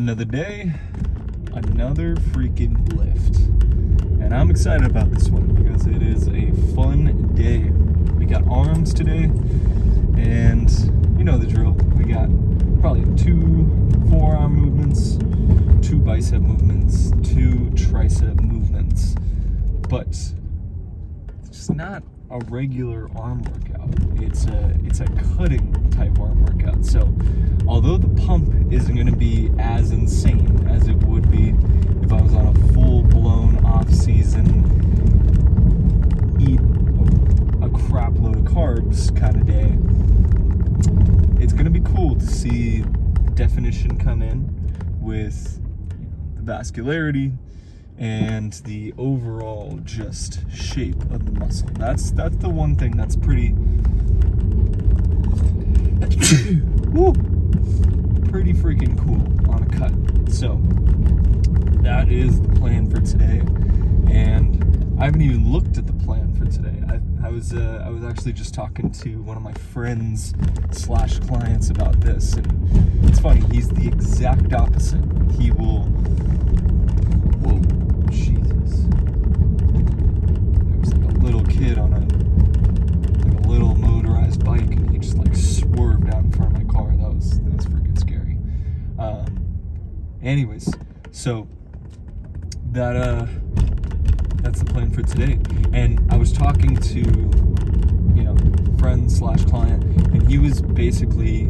Another day, another freaking lift. And I'm excited about this one because it is a fun day. We got arms today, and you know the drill. We got probably 2 forearm movements, 2 bicep movements, 2 tricep movements. But it's just not a regular arm workout. It's a cutting type arm workout. So although the pump isn't going to be as insane as it would be if I was on a full-blown off-season, eat a crap load of carbs kind of day, it's going to be cool to see definition come in with the vascularity and the overall just shape of the muscle. That's the one thing that's pretty pretty freaking cool on a cut. So that is the plan for today, and I haven't even looked at the plan for today. I was actually just talking to one of my friends / clients about this, and it's funny, he's the exact opposite. He will, whoa, Jesus, there was like a little kid on a little motorized bike, and he just like swerved out in front of my car. That was freaking scary. Anyways, so that's the plan for today. And I was talking to, friend / client, and he was basically,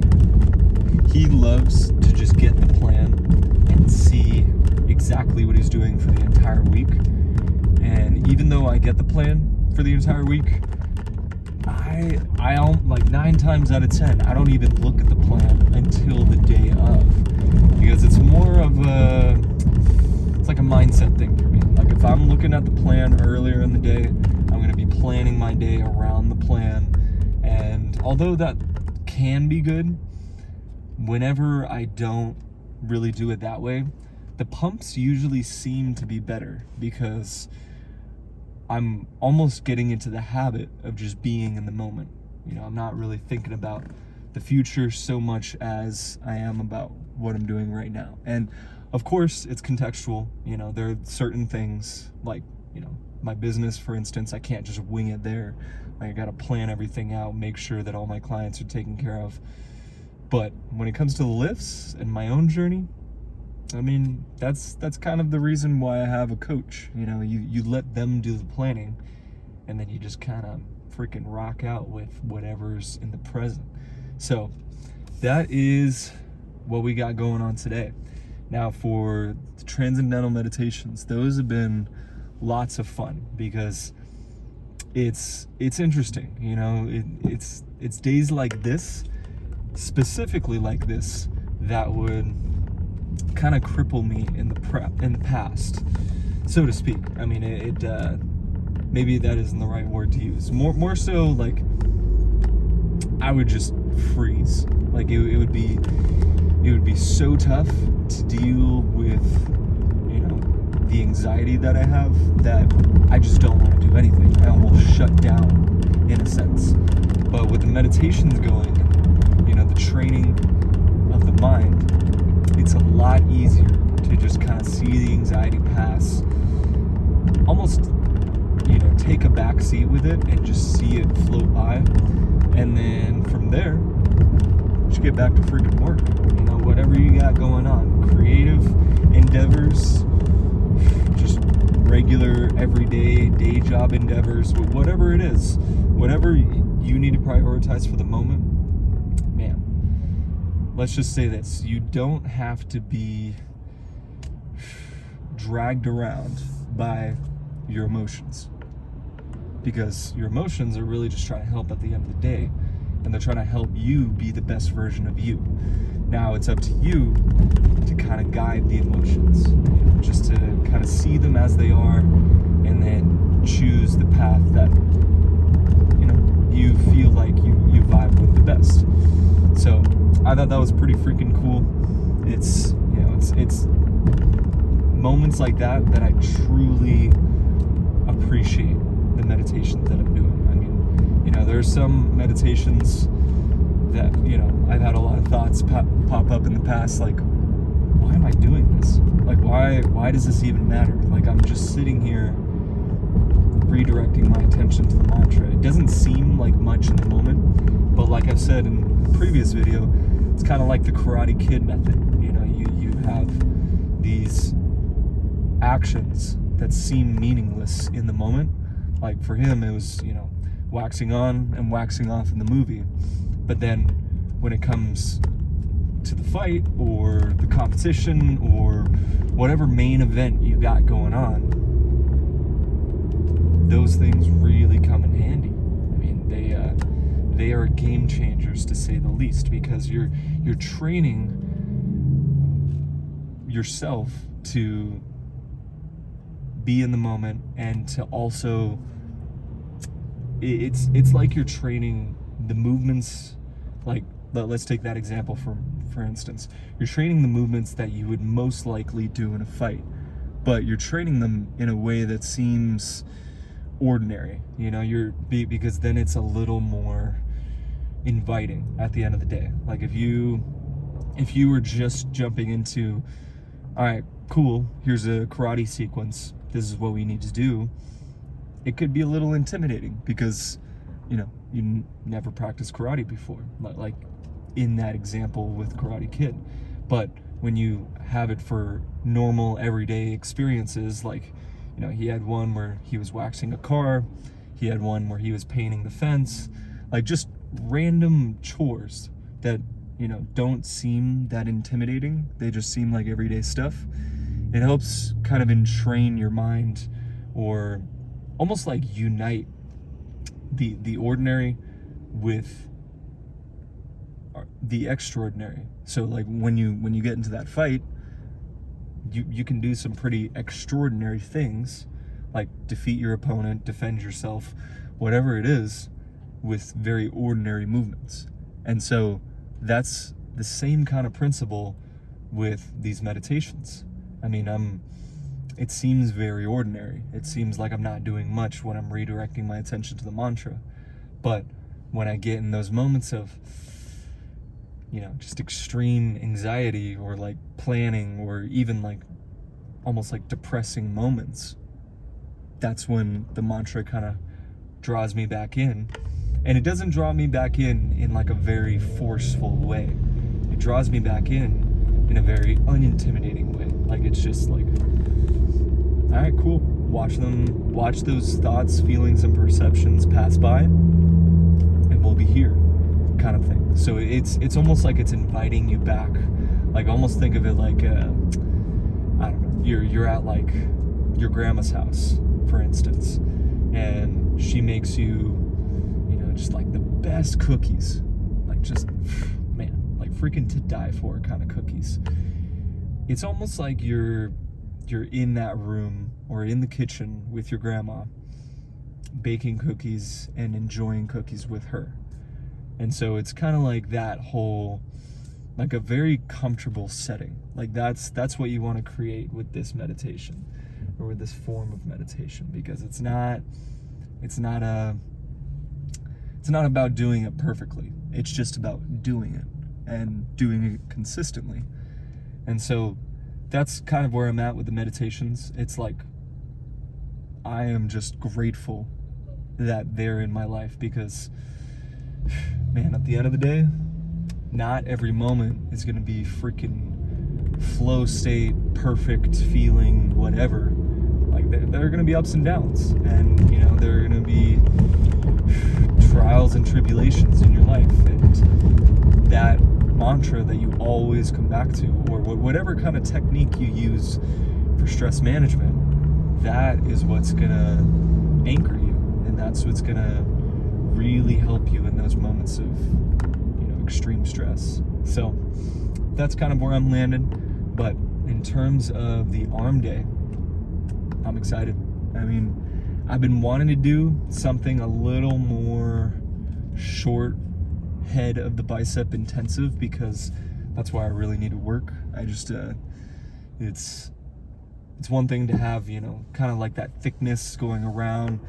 he loves to just get the plan and see exactly what he's doing for the entire week. And even though I get the plan for the entire week, I don't, like 9 times out of 10, I don't even look at the plan until the day of, because it's more of it's like a mindset thing for me. Like if I'm looking at the plan earlier in the day, I'm going to be planning my day around the plan. And although that can be good, whenever I don't really do it that way, the pumps usually seem to be better because I'm almost getting into the habit of just being in the moment. I'm not really thinking about the future so much as I am about what I'm doing right now. And of course, it's contextual. There are certain things like, my business, for instance, I can't just wing it there. I got to plan everything out, make sure that all my clients are taken care of. But when it comes to the lifts and my own journey, I mean, that's kind of the reason why I have a coach. You let them do the planning, and then you just kind of freaking rock out with whatever's in the present. So that is what we got going on today. Now for the Transcendental Meditations, those have been lots of fun because it's interesting. It's days like this, specifically like this, that would kind of cripple me in the past, so to speak. I mean, it maybe that isn't the right word to use. More so like I would just freeze. Like it would be so tough to deal with, the anxiety that I have, that I just don't want to do anything. I almost shut down in a sense. But with the meditations going, the training of the mind, it's a lot easier to just kind of see the anxiety pass, almost, take a back seat with it and just see it float by. And then from there, just get back to freaking work. Whatever you got going on, creative endeavors, just regular, everyday, day job endeavors, whatever it is, whatever you need to prioritize for the moment, man, let's just say this: you don't have to be dragged around by your emotions, because your emotions are really just trying to help at the end of the day, and they're trying to help you be the best version of you. Now it's up to you to kind of guide the emotions, just to kind of see them as they are, and then choose the path that you feel like you vibe with the best. So I thought that was pretty freaking cool. It's moments like that I truly appreciate the meditations that I'm doing. I mean, there's some meditations that I've had a lot of thoughts pop up in the past, like why am I doing this? Like, why does this even matter? Like, I'm just sitting here redirecting my attention to the mantra. It doesn't seem like much in the moment, but like I've said in the previous video, it's kind of like the Karate Kid method. You know, you have these actions that seem meaningless in the moment. Like for him, it was, you know, waxing on and waxing off in the movie. But then when it comes to the fight or the competition or whatever main event you got going on, those things really come in handy. I mean, they are game changers, to say the least, because you're training yourself to be in the moment, and to also, it's like you're training the movements. Like, let's take that example for instance. You're training the movements that you would most likely do in a fight, but you're training them in a way that seems ordinary, you know, because then it's a little more inviting at the end of the day. Like if you were just jumping into, all right, cool, here's a karate sequence, this is what we need to do, it could be a little intimidating because, you know, you never practiced karate before, like in that example with Karate Kid. But when you have it for normal everyday experiences, like, you know, he had one where he was waxing a car, he had one where he was painting the fence, like just random chores that, you know, don't seem that intimidating, they just seem like everyday stuff. It helps kind of entrain your mind, or almost like unite the ordinary with the extraordinary. So like when you get into that fight, you can do some pretty extraordinary things, like defeat your opponent, defend yourself, whatever it is, with very ordinary movements. And so that's the same kind of principle with these meditations. I mean, it seems very ordinary. It seems like I'm not doing much when I'm redirecting my attention to the mantra. But when I get in those moments of, you know, just extreme anxiety, or like planning, or even like almost like depressing moments, that's when the mantra kind of draws me back in. And it doesn't draw me back in like a very forceful way. It draws me back in a very unintimidating way. Like it's just like, all right, cool. Watch those thoughts, feelings, and perceptions pass by, and we'll be here, kind of thing. So it's almost like it's inviting you back. Like almost think of it like, I don't know, you're at like your grandma's house, for instance, and she makes you, you know, just like the best cookies, like just, man, like freaking to die for kind of cookies. It's almost like you're in that room or in the kitchen with your grandma, baking cookies and enjoying cookies with her. And so it's kind of like that whole, like a very comfortable setting. Like that's what you want to create with this meditation, or with this form of meditation, because it's not about doing it perfectly. It's just about doing it, and doing it consistently. And so that's kind of where I'm at with the meditations. It's like, I am just grateful that they're in my life, because, man, at the end of the day, not every moment is going to be freaking flow state, perfect feeling, whatever. Like there are going to be ups and downs, and, you know, there are going to be trials and tribulations in your life, and that mantra that you always come back to, or whatever kind of technique you use for stress management, that is what's gonna anchor you, and that's what's gonna really help you in those moments of, you know, extreme stress. So that's kind of where I'm landing. But in terms of the arm day, I'm excited. I mean, I've been wanting to do something a little more short, head of the bicep intensive, because that's why I really need to work. I just it's one thing to have, you know, kind of like that thickness going around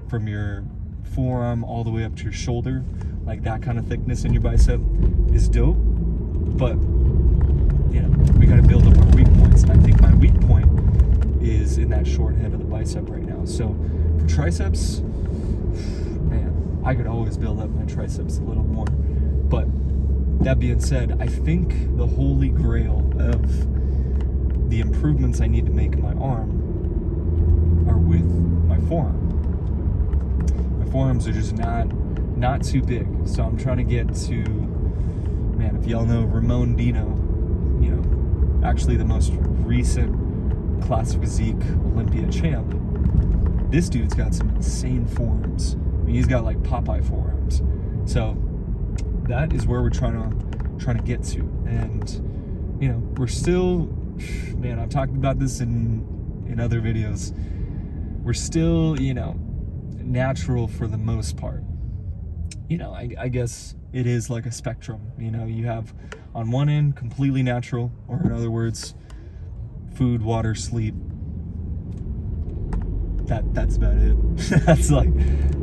from your forearm all the way up to your shoulder, like that kind of thickness in your bicep is dope. But we got to build up our weak points. And I think my weak point is in that short head of the bicep right now. So for triceps, man, I could always build up my triceps a little more. But that being said, I think the holy grail of the improvements I need to make in my arm are with my forearm. My forearms are just not too big. So I'm trying to get to, man, if y'all know Ramon Dino, actually the most recent classic physique Olympia champ, this dude's got some insane forearms. I mean, he's got like Popeye forearms. So that is where we're trying to get to. And we're still, man, I've talked about this in other videos, we're still natural for the most part. I guess it is like a spectrum. You have on one end completely natural, or in other words, food, water, sleep. That's about it.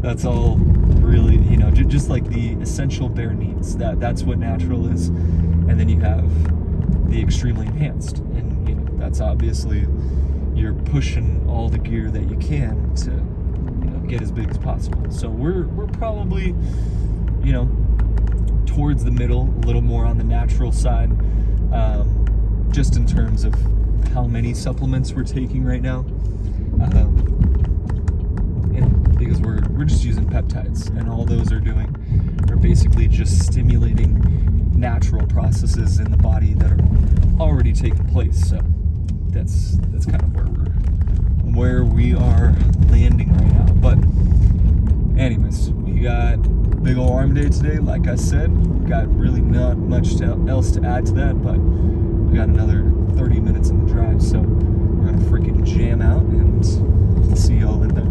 that's all really, just like the essential bare needs. That's what natural is. And then you have the extremely enhanced, and that's obviously you're pushing all the gear that you can to get as big as possible. So we're probably towards the middle, a little more on the natural side, just in terms of how many supplements we're taking right now, and because we're just using peptides, and all those are basically just stimulating natural processes in the body that are already taking place. So that's kind of where we are landing right now. But anyways, we got big ol' arm day today. Like I said, got really not much else to add to that, but we got another 30 minutes in the drive, so we're gonna freaking jam out, and see y'all in there.